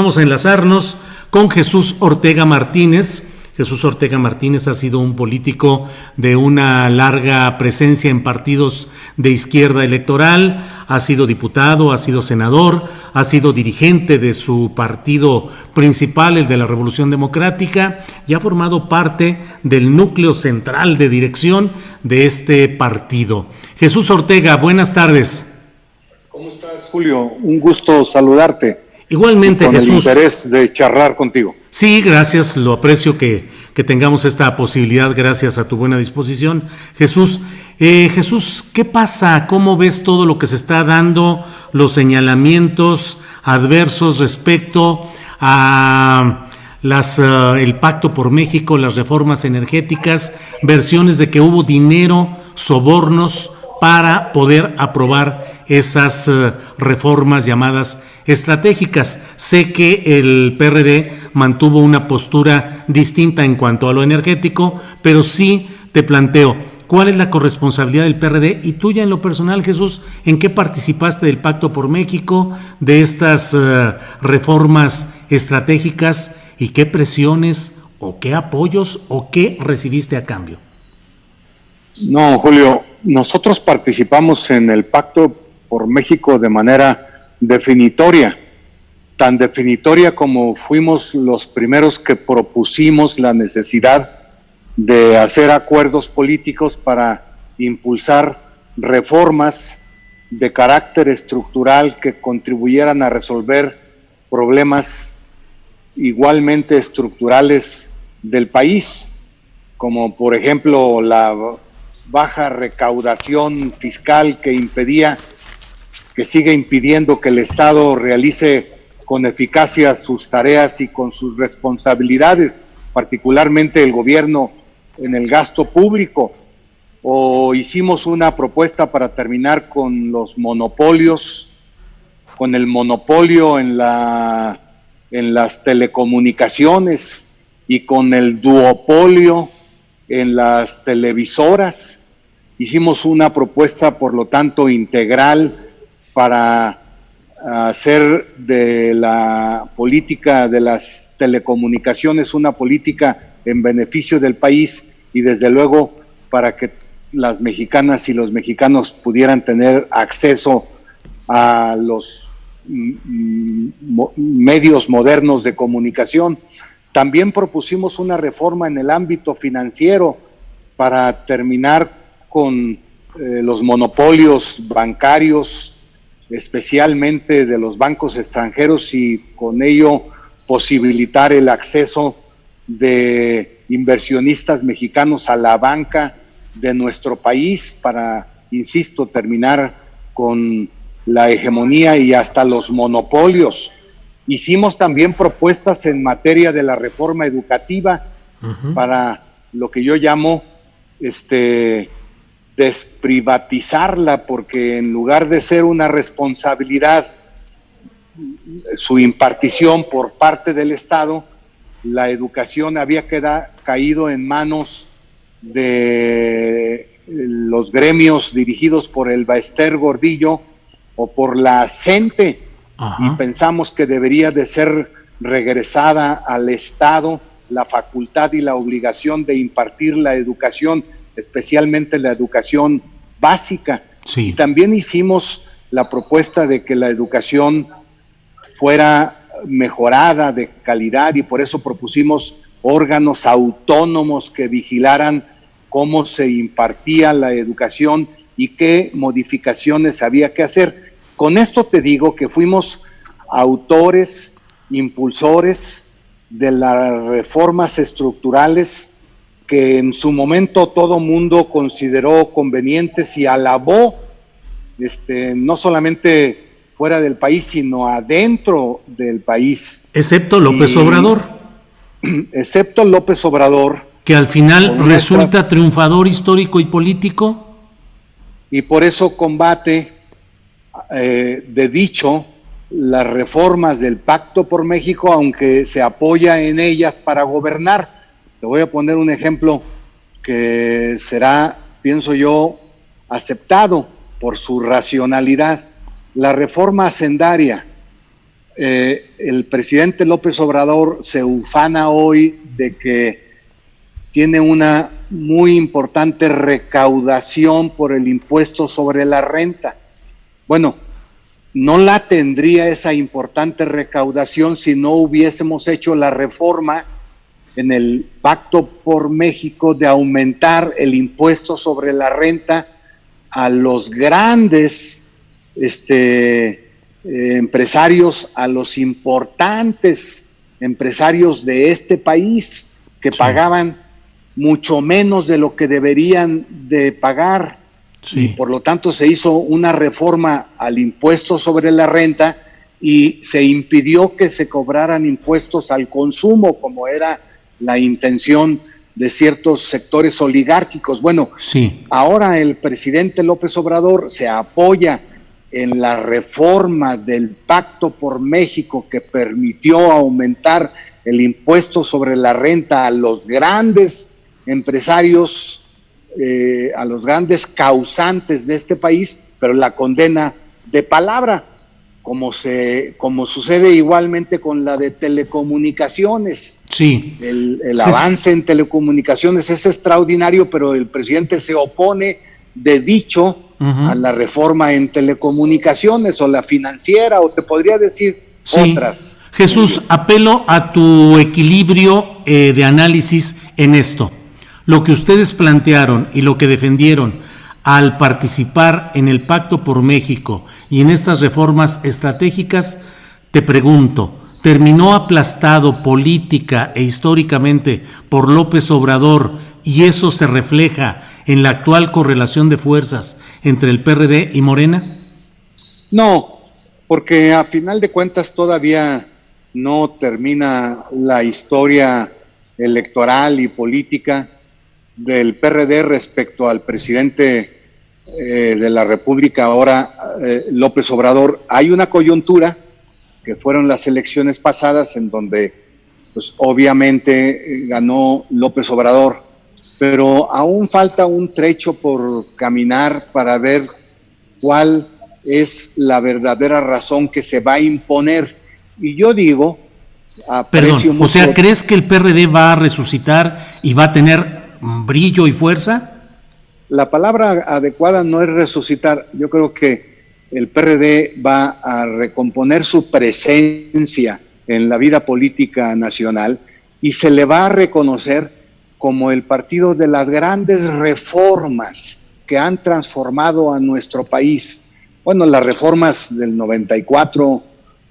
vamos a enlazarnos con Jesús Ortega Martínez. Jesús Ortega Martínez ha sido un político de una larga presencia en partidos de izquierda electoral, ha sido diputado, ha sido senador, ha sido dirigente de su partido principal, el de la Revolución Democrática, y ha formado parte del núcleo central de dirección de este partido. Jesús Ortega, buenas tardes. ¿Cómo estás, Julio? Un gusto saludarte. Igualmente, con Jesús. El interés de charlar contigo. Sí, gracias, lo aprecio que tengamos esta posibilidad, gracias a tu buena disposición. Jesús, ¿qué pasa? ¿Cómo ves todo lo que se está dando, los señalamientos adversos respecto a el Pacto por México, las reformas energéticas, versiones de que hubo dinero, sobornos para poder aprobar esas reformas llamadas estratégicas? Sé que el PRD mantuvo una postura distinta en cuanto a lo energético, pero sí te planteo, ¿cuál es la corresponsabilidad del PRD y tuya en lo personal, Jesús? ¿En qué participaste del Pacto por México, de estas reformas estratégicas, y qué presiones o qué apoyos o qué recibiste a cambio? No, Julio, nosotros participamos en el Pacto por México de manera definitoria, tan definitoria como fuimos los primeros que propusimos la necesidad de hacer acuerdos políticos para impulsar reformas de carácter estructural que contribuyeran a resolver problemas igualmente estructurales del país, como por ejemplo la baja recaudación fiscal que sigue impidiendo que el Estado realice con eficacia sus tareas y con sus responsabilidades, particularmente el gobierno en el gasto público. O hicimos una propuesta para terminar con los monopolios, con el monopolio en las telecomunicaciones y con el duopolio en las televisoras. Hicimos una propuesta, por lo tanto, integral para hacer de la política de las telecomunicaciones una política en beneficio del país y desde luego para que las mexicanas y los mexicanos pudieran tener acceso a los medios modernos de comunicación. También propusimos una reforma en el ámbito financiero para terminar con los monopolios bancarios, especialmente de los bancos extranjeros, y con ello posibilitar el acceso de inversionistas mexicanos a la banca de nuestro país para, insisto, terminar con la hegemonía y hasta los monopolios. Hicimos también propuestas en materia de la reforma educativa para lo que yo llamo desprivatizarla, porque en lugar de ser una responsabilidad su impartición por parte del Estado, la educación había caído en manos de los gremios dirigidos por el Baester Gordillo o por la CENTE. Y pensamos que debería de ser regresada al Estado la facultad y la obligación de impartir la educación, especialmente la educación básica. Sí. Y también hicimos la propuesta de que la educación fuera mejorada de calidad, y por eso propusimos órganos autónomos que vigilaran cómo se impartía la educación y qué modificaciones había que hacer. Con esto te digo que fuimos autores, impulsores de las reformas estructurales que en su momento todo mundo consideró convenientes y alabó, no solamente fuera del país, sino adentro del país. Excepto López Obrador. Excepto López Obrador. Que al final resulta triunfador histórico y político. Y por eso combate de dicho las reformas del Pacto por México, aunque se apoya en ellas para gobernar. Te voy a poner un ejemplo que será, pienso yo, aceptado por su racionalidad. La reforma hacendaria, el presidente López Obrador se ufana hoy de que tiene una muy importante recaudación por el impuesto sobre la renta. Bueno, no la tendría esa importante recaudación si no hubiésemos hecho la reforma en el Pacto por México de aumentar el impuesto sobre la renta a los grandes empresarios, a los importantes empresarios de este país que pagaban mucho menos de lo que deberían de pagar. Y por lo tanto se hizo una reforma al impuesto sobre la renta y se impidió que se cobraran impuestos al consumo, como era la intención de ciertos sectores oligárquicos. Bueno, ahora el presidente López Obrador se apoya en la reforma del Pacto por México que permitió aumentar el impuesto sobre la renta a los grandes empresarios, a los grandes causantes de este país, pero la condena de palabra, como sucede igualmente con la de telecomunicaciones. Sí. El avance en telecomunicaciones es extraordinario, pero el presidente se opone de dicho a la reforma en telecomunicaciones o la financiera, o te podría decir otras. Jesús, apelo a tu equilibrio de análisis en esto. Lo que ustedes plantearon y lo que defendieron al participar en el Pacto por México y en estas reformas estratégicas, te pregunto, ¿terminó aplastado política e históricamente por López Obrador y eso se refleja en la actual correlación de fuerzas entre el PRD y Morena? No, porque a final de cuentas todavía no termina la historia electoral y política del PRD respecto al presidente de la República ahora, López Obrador. Hay una coyuntura que fueron las elecciones pasadas en donde pues obviamente ganó López Obrador, pero aún falta un trecho por caminar para ver cuál es la verdadera razón que se va a imponer. Y yo digo, perdón, o sea, ¿crees que el PRD va a resucitar y va a tener brillo y fuerza? La palabra adecuada no es resucitar. Yo creo que el PRD va a recomponer su presencia en la vida política nacional y se le va a reconocer como el partido de las grandes reformas que han transformado a nuestro país. Bueno, las reformas del 94,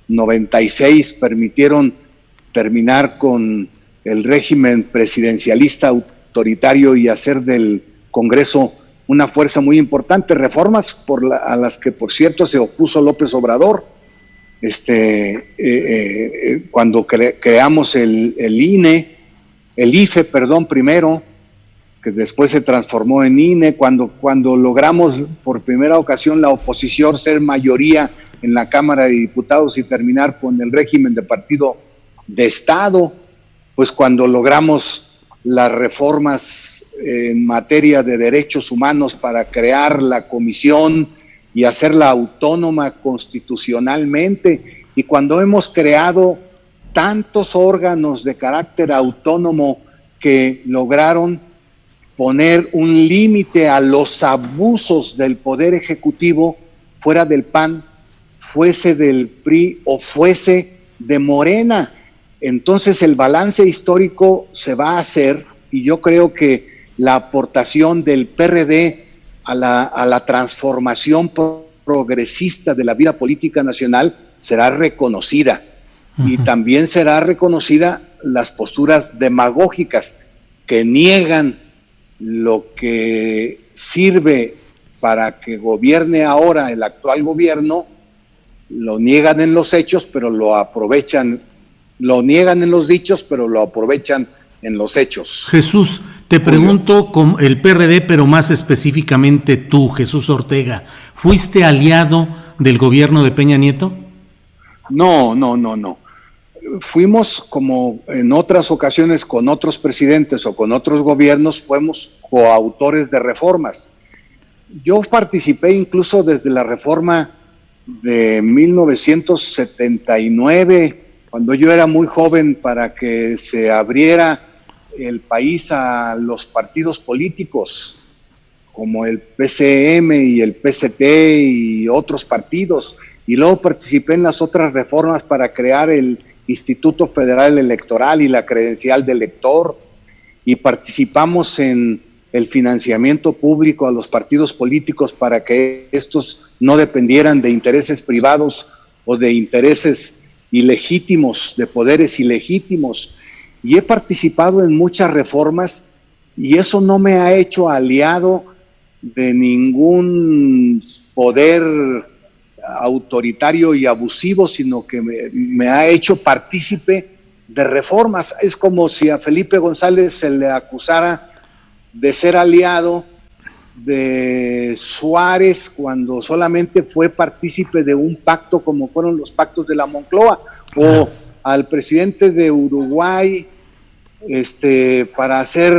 96 permitieron terminar con el régimen presidencialista autoritario y hacer del Congreso una fuerza muy importante, reformas a las que, por cierto, se opuso López Obrador. Cuando creamos el IFE, primero, que después se transformó en INE, cuando logramos por primera ocasión la oposición ser mayoría en la Cámara de Diputados y terminar con el régimen de partido de Estado, pues cuando logramos las reformas en materia de derechos humanos para crear la comisión y hacerla autónoma constitucionalmente, y cuando hemos creado tantos órganos de carácter autónomo que lograron poner un límite a los abusos del Poder Ejecutivo, fuera del PAN, fuese del PRI o fuese de Morena. Entonces el balance histórico se va a hacer, y yo creo que la aportación del PRD a la transformación progresista de la vida política nacional será reconocida. Y también será reconocida las posturas demagógicas que niegan lo que sirve para que gobierne ahora el actual gobierno, lo niegan en los hechos, pero lo aprovechan, lo niegan en los dichos, pero lo aprovechan en los hechos. Jesús, te pregunto con el PRD, pero más específicamente tú, Jesús Ortega, ¿fuiste aliado del gobierno de Peña Nieto? No. Fuimos, como en otras ocasiones con otros presidentes o con otros gobiernos, fuimos coautores de reformas. Yo participé incluso desde la reforma de 1979, cuando yo era muy joven, para que se abriera el país a los partidos políticos, como el PCM y el PCT y otros partidos, y luego participé en las otras reformas para crear el Instituto Federal Electoral y la credencial de elector, y participamos en el financiamiento público a los partidos políticos para que estos no dependieran de intereses privados o de intereses ilegítimos, de poderes ilegítimos. Y he participado en muchas reformas y eso no me ha hecho aliado de ningún poder autoritario y abusivo, sino que me ha hecho partícipe de reformas. Es como si a Felipe González se le acusara de ser aliado de Suárez cuando solamente fue partícipe de un pacto como fueron los pactos de la Moncloa, o al presidente de Uruguay para hacer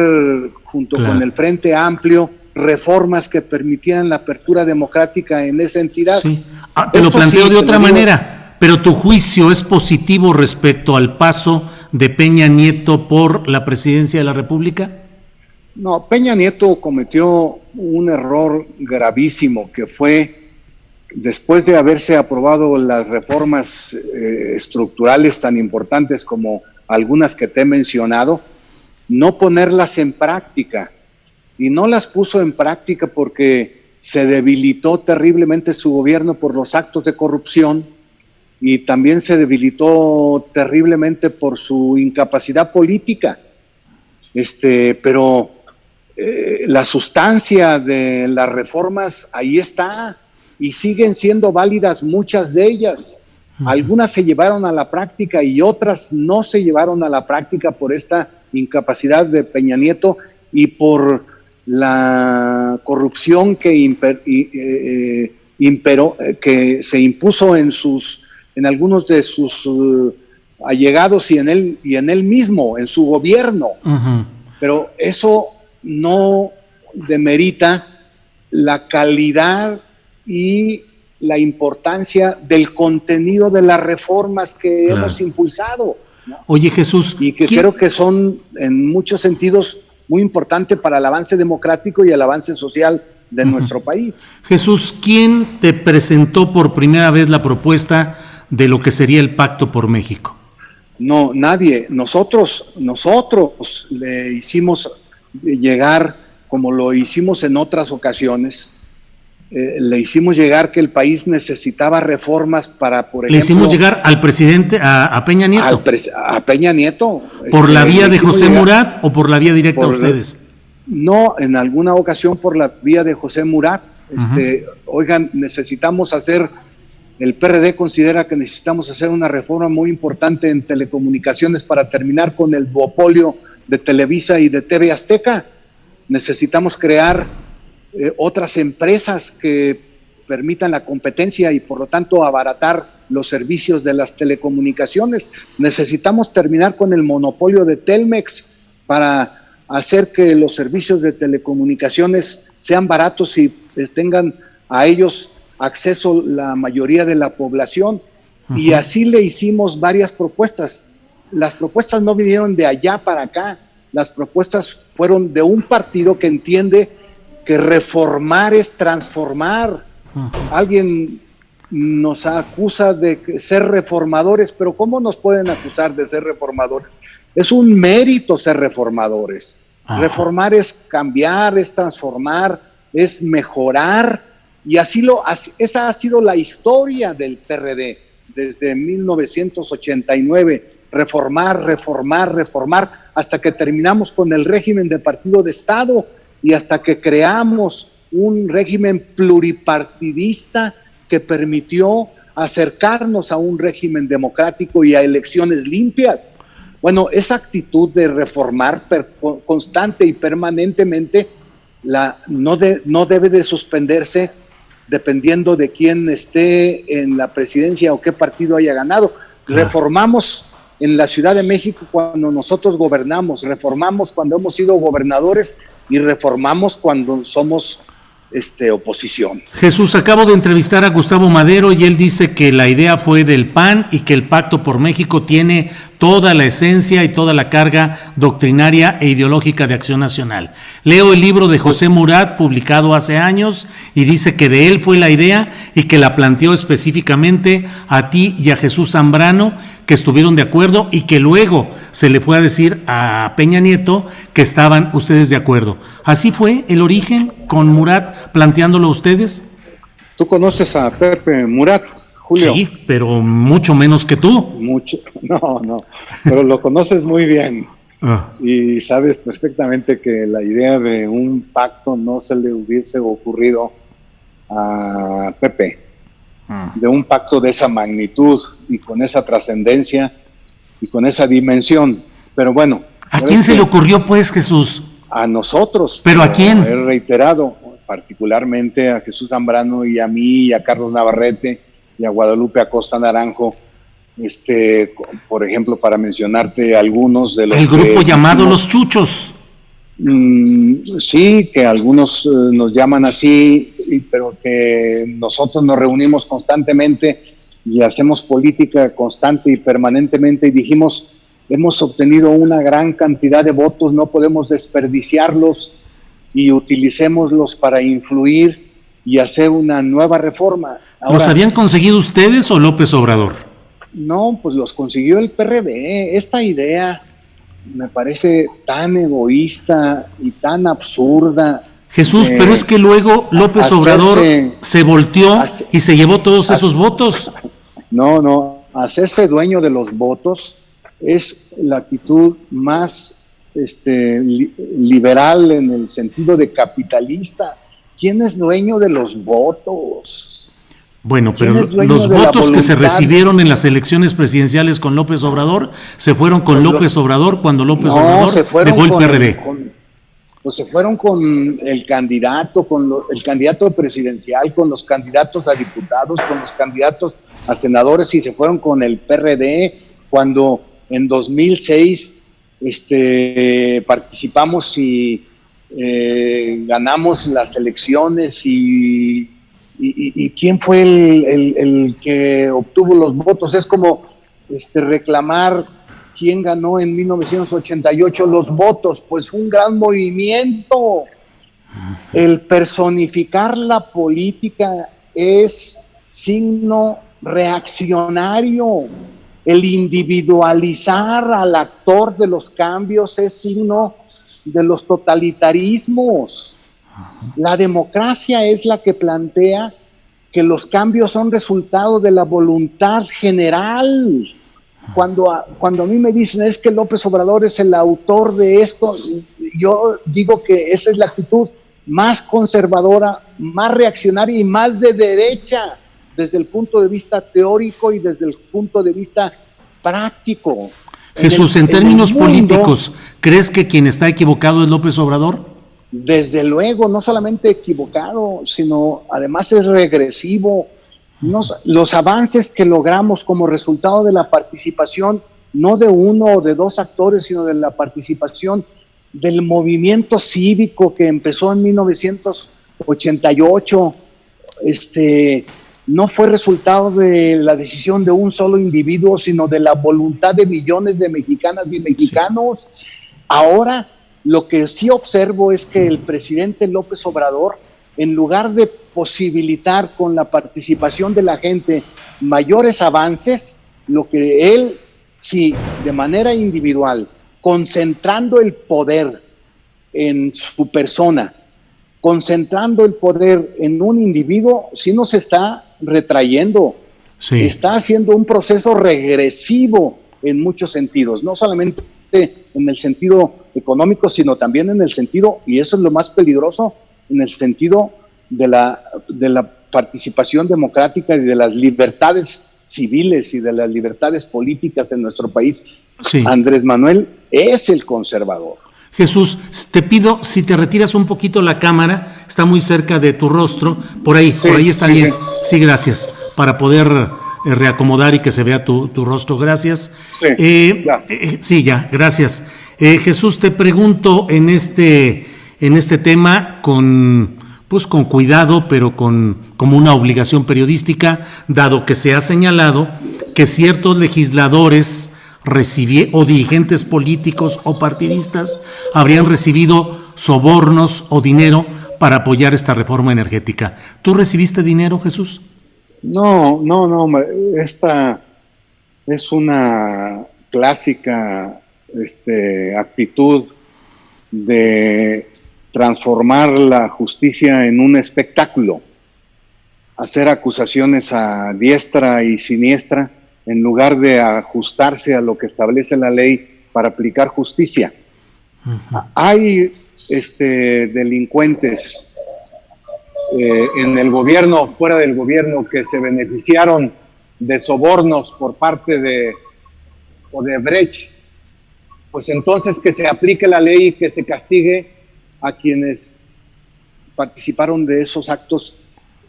junto con el Frente Amplio reformas que permitieran la apertura democrática en esa entidad. Sí. Te lo planteo de otra manera, pero tu juicio es positivo respecto al paso de Peña Nieto por la presidencia de la República. No, Peña Nieto cometió un error gravísimo, que fue, después de haberse aprobado las reformas estructurales tan importantes como algunas que te he mencionado, no ponerlas en práctica. Y no las puso en práctica porque se debilitó terriblemente su gobierno por los actos de corrupción, y también se debilitó terriblemente por su incapacidad política. Pero la sustancia de las reformas ahí está y siguen siendo válidas muchas de ellas. Algunas se llevaron a la práctica y otras no se llevaron a la práctica por esta incapacidad de Peña Nieto y por la corrupción que que se impuso en algunos de sus allegados y en él mismo, en su gobierno. Pero eso no demerita la calidad y la importancia del contenido de las reformas que hemos impulsado, ¿no? Oye, Jesús, y que creo que son en muchos sentidos muy importantes para el avance democrático y el avance social de nuestro país. Jesús, ¿quién te presentó por primera vez la propuesta de lo que sería el Pacto por México? No, nadie. Nosotros le hicimos llegar, como lo hicimos en otras ocasiones, le hicimos llegar que el país necesitaba reformas para, por ejemplo... Le hicimos llegar al presidente, a Peña Nieto. A Peña Nieto. ¿Por la vía de José Murat o por la vía directa a ustedes? No, en alguna ocasión por la vía de José Murat. Oigan, necesitamos hacer... El PRD considera que necesitamos hacer una reforma muy importante en telecomunicaciones para terminar con el duopolio de Televisa y de TV Azteca. Necesitamos crear otras empresas que permitan la competencia y por lo tanto abaratar los servicios de las telecomunicaciones. Necesitamos terminar con el monopolio de Telmex para hacer que los servicios de telecomunicaciones sean baratos y tengan a ellos acceso la mayoría de la población. Y así le hicimos varias propuestas. Las propuestas no vinieron de allá para acá, las propuestas fueron de un partido que entiende que reformar es transformar. Alguien nos acusa de ser reformadores, pero ¿cómo nos pueden acusar de ser reformadores? Es un mérito ser reformadores. Reformar es cambiar, es transformar, es mejorar. Y esa ha sido la historia del PRD desde 1989, reformar, hasta que terminamos con el régimen de partido de Estado y hasta que creamos un régimen pluripartidista que permitió acercarnos a un régimen democrático y a elecciones limpias. Bueno, esa actitud de reformar constante y permanentemente no debe de suspenderse dependiendo de quién esté en la presidencia o qué partido haya ganado. Reformamos en la Ciudad de México cuando nosotros gobernamos, reformamos cuando hemos sido gobernadores y reformamos cuando somos oposición. Jesús, acabo de entrevistar a Gustavo Madero y él dice que la idea fue del PAN y que el Pacto por México tiene toda la esencia y toda la carga doctrinaria e ideológica de Acción Nacional. Leo el libro de José Murat, publicado hace años, y dice que de él fue la idea y que la planteó específicamente a ti y a Jesús Zambrano, que estuvieron de acuerdo y que luego se le fue a decir a Peña Nieto que estaban ustedes de acuerdo. ¿Así fue el origen con Murat planteándolo a ustedes? ¿Tú conoces a Pepe Murat, Julio? Sí, pero mucho menos que tú. Mucho, no, pero lo conoces muy bien. Y sabes perfectamente que la idea de un pacto no se le hubiese ocurrido a Pepe. De un pacto de esa magnitud y con esa trascendencia y con esa dimensión. Pero bueno. ¿A quién se le ocurrió, pues, Jesús? A nosotros. ¿Pero a quién? He reiterado, particularmente a Jesús Zambrano y a mí y a Carlos Navarrete y a Guadalupe Acosta Naranjo, por ejemplo, para mencionarte algunos de los... El grupo llamado Los Chuchos. Sí, que algunos nos llaman así, pero que nosotros nos reunimos constantemente y hacemos política constante y permanentemente, y dijimos, hemos obtenido una gran cantidad de votos, no podemos desperdiciarlos y utilicémoslos para influir y hacer una nueva reforma. Ahora, ¿los habían conseguido ustedes o López Obrador? No, pues los consiguió el PRD. Esta idea me parece tan egoísta y tan absurda. Jesús, pero es que luego López Obrador se volteó y se llevó todos esos votos. No, hacerse dueño de los votos es la actitud más liberal en el sentido de capitalista. ¿Quién es dueño de los votos? Bueno, pero los votos que se recibieron en las elecciones presidenciales con López Obrador se fueron con López Obrador cuando López Obrador dejó el PRD. Pues se fueron con el candidato, el candidato presidencial, con los candidatos a diputados, con los candidatos a senadores, y se fueron con el PRD cuando en 2006 participamos y ganamos las elecciones y quién fue el que obtuvo los votos. Es como reclamar quién ganó en 1988 los votos. Pues un gran movimiento. El personificar la política es signo reaccionario. El individualizar al actor de los cambios es signo de los totalitarismos. La democracia es la que plantea que los cambios son resultado de la voluntad general. Cuando a mí me dicen es que López Obrador es el autor de esto, yo digo que esa es la actitud más conservadora, más reaccionaria y más de derecha desde el punto de vista teórico y desde el punto de vista práctico. Jesús, en términos políticos, ¿crees que quien está equivocado es López Obrador? Desde luego, no solamente equivocado, sino además es regresivo. Los avances que logramos como resultado de la participación, no de uno o de dos actores, sino de la participación del movimiento cívico que empezó en 1988, no fue resultado de la decisión de un solo individuo, sino de la voluntad de millones de mexicanas y mexicanos. Sí. Ahora, lo que sí observo es que el presidente López Obrador, en lugar de posibilitar con la participación de la gente mayores avances, lo que él, sí, de manera individual, concentrando el poder en su persona, concentrando el poder en un individuo, sí nos está retrayendo, sí. Está haciendo un proceso regresivo en muchos sentidos, no solamente en el sentido económico, sino también en el sentido, y eso es lo más peligroso, en el sentido de la participación democrática y de las libertades civiles y de las libertades políticas en nuestro país. Sí. Andrés Manuel es el conservador. Jesús, te pido si te retiras un poquito la cámara, está muy cerca de tu rostro, por ahí está bien. Sí, gracias, para poder reacomodar y que se vea tu rostro, gracias. Sí, ya, gracias. Jesús, te pregunto en este tema con pues con cuidado, pero como una obligación periodística, dado que se ha señalado que ciertos legisladores o dirigentes políticos o partidistas habrían recibido sobornos o dinero para apoyar esta reforma energética. ¿Tú recibiste dinero, Jesús? No, esta es una clásica actitud de transformar la justicia en un espectáculo, hacer acusaciones a diestra y siniestra en lugar de ajustarse a lo que establece la ley para aplicar justicia. Uh-huh. Hay delincuentes en el gobierno, fuera del gobierno, que se beneficiaron de sobornos por parte de Odebrecht, pues entonces que se aplique la ley y que se castigue a quienes participaron de esos actos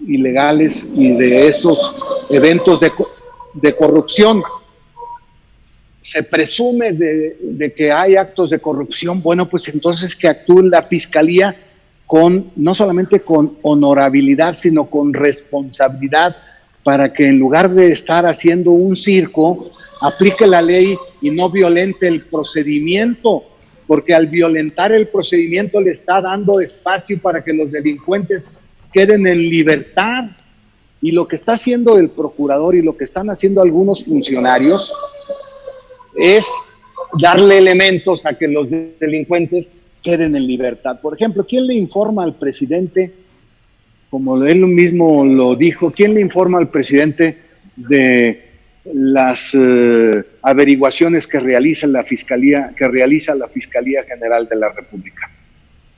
ilegales y de esos eventos de corrupción. Se presume de que hay actos de corrupción, bueno, pues entonces que actúe la Fiscalía no solamente con honorabilidad, sino con responsabilidad, para que en lugar de estar haciendo un circo, aplique la ley y no violente el procedimiento, porque al violentar el procedimiento le está dando espacio para que los delincuentes queden en libertad. Y lo que está haciendo el procurador y lo que están haciendo algunos funcionarios es darle elementos a que los delincuentes queden en libertad. Por ejemplo, ¿quién le informa al presidente, como él mismo lo dijo, quién le informa al presidente de las averiguaciones que realiza la Fiscalía General de la República?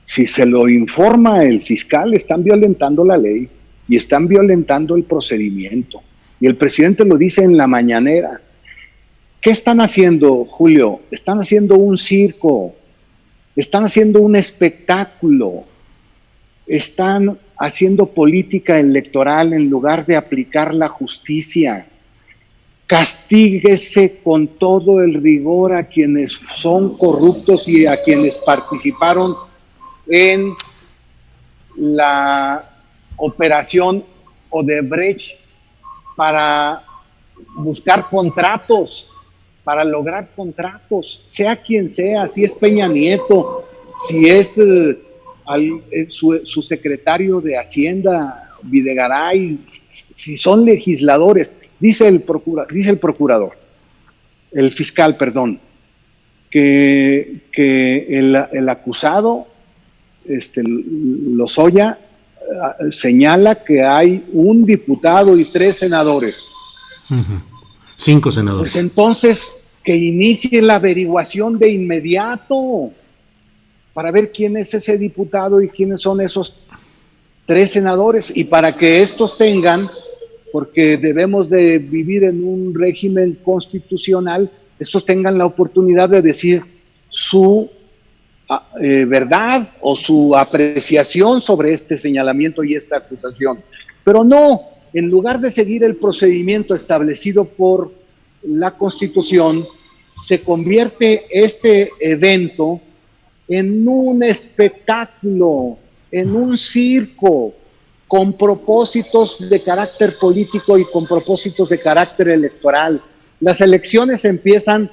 Si se lo informa el fiscal, están violentando la ley y están violentando el procedimiento. Y el presidente lo dice en la mañanera. ¿Qué están haciendo, Julio? Están haciendo un circo, están haciendo un espectáculo, están haciendo política electoral en lugar de aplicar la justicia. Castíguese con todo el rigor a quienes son corruptos y a quienes participaron en la operación Odebrecht para buscar contratos, para lograr contratos, sea quien sea, si es Peña Nieto, si es su secretario de Hacienda, Videgaray, si son legisladores. Dice el fiscal, que el acusado, Lozoya, señala que hay un diputado y 3 senadores. Uh-huh. 5 senadores. Pues entonces, que inicie la averiguación de inmediato para ver quién es ese diputado y quiénes son esos 3 senadores, y para que estos tengan, porque debemos de vivir en un régimen constitucional, estos tengan la oportunidad de decir su verdad o su apreciación sobre este señalamiento y esta acusación. Pero no, en lugar de seguir el procedimiento establecido por la Constitución, se convierte este evento en un espectáculo, en un circo, con propósitos de carácter político y con propósitos de carácter electoral. Las elecciones empiezan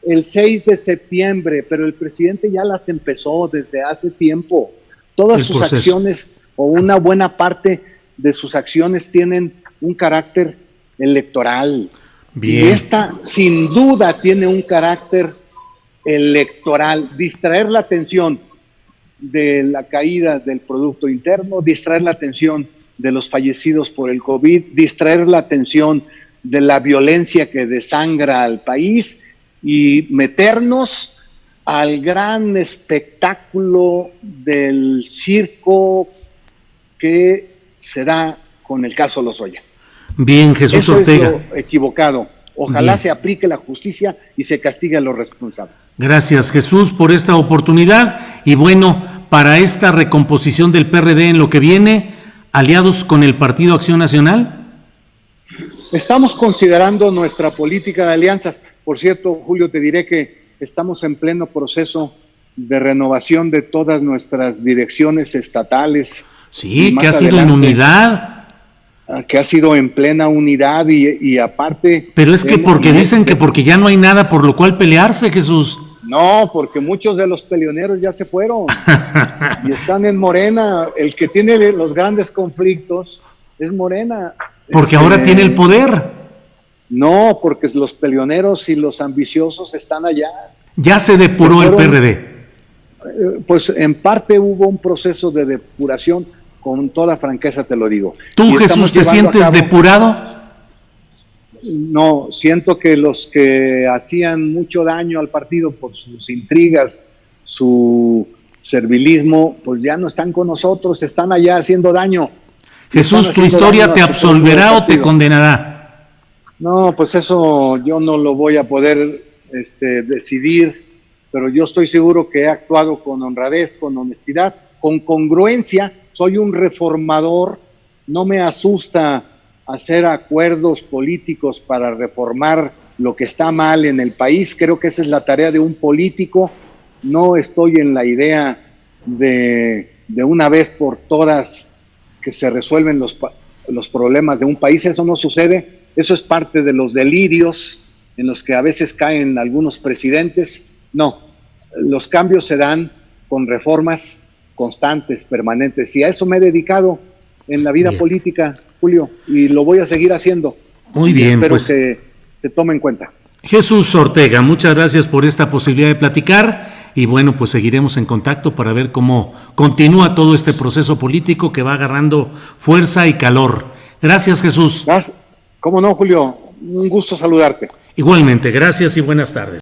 el 6 de septiembre, pero el presidente ya las empezó desde hace tiempo. Todas sus acciones, o una buena parte de sus acciones, tienen un carácter electoral. Bien. Y esta, sin duda, tiene un carácter electoral. Distraer la atención de la caída del Producto Interno, distraer la atención de los fallecidos por el COVID, distraer la atención de la violencia que desangra al país y meternos al gran espectáculo del circo que se da con el caso Lozoya. Bien, Jesús Ortega. Eso es lo equivocado. Ojalá se aplique la justicia y se castigue a los responsables. Gracias, Jesús, por esta oportunidad. Y bueno, para esta recomposición del PRD en lo que viene, ¿aliados con el Partido Acción Nacional? Estamos considerando nuestra política de alianzas. Por cierto, Julio, te diré que estamos en pleno proceso de renovación de todas nuestras direcciones estatales Sí, más que ha sido en adelante, unidad. que ha sido en plena unidad y aparte... Pero es que porque dicen que porque ya no hay nada por lo cual pelearse, Jesús. No, porque muchos de los peleoneros ya se fueron y están en Morena. El que tiene los grandes conflictos es Morena. Porque ahora tiene el poder. No, porque los peleoneros y los ambiciosos están allá. Ya se depuró el PRD. Pues en parte hubo un proceso de depuración, con toda franqueza te lo digo. ¿Tú, Jesús, te sientes depurado? No, siento que los que hacían mucho daño al partido por sus intrigas, su servilismo, pues ya no están con nosotros, están allá haciendo daño. Jesús, ¿tu historia te absolverá o te condenará? No, pues eso yo no lo voy a poder decidir, pero yo estoy seguro que he actuado con honradez, con honestidad, con congruencia. Soy un reformador, no me asusta hacer acuerdos políticos para reformar lo que está mal en el país. Creo que esa es la tarea de un político. No estoy en la idea de una vez por todas que se resuelven los problemas de un país. Eso no sucede. Eso es parte de los delirios en los que a veces caen algunos presidentes. No, los cambios se dan con reformas constantes, permanentes, y a eso me he dedicado en la vida política, Julio, y lo voy a seguir haciendo. Muy bien, espero pues que se tome en cuenta. Jesús Ortega, muchas gracias por esta posibilidad de platicar y bueno, pues seguiremos en contacto para ver cómo continúa todo este proceso político que va agarrando fuerza y calor. Gracias, Jesús. ¿Cómo no, Julio? Un gusto saludarte. Igualmente, gracias y buenas tardes.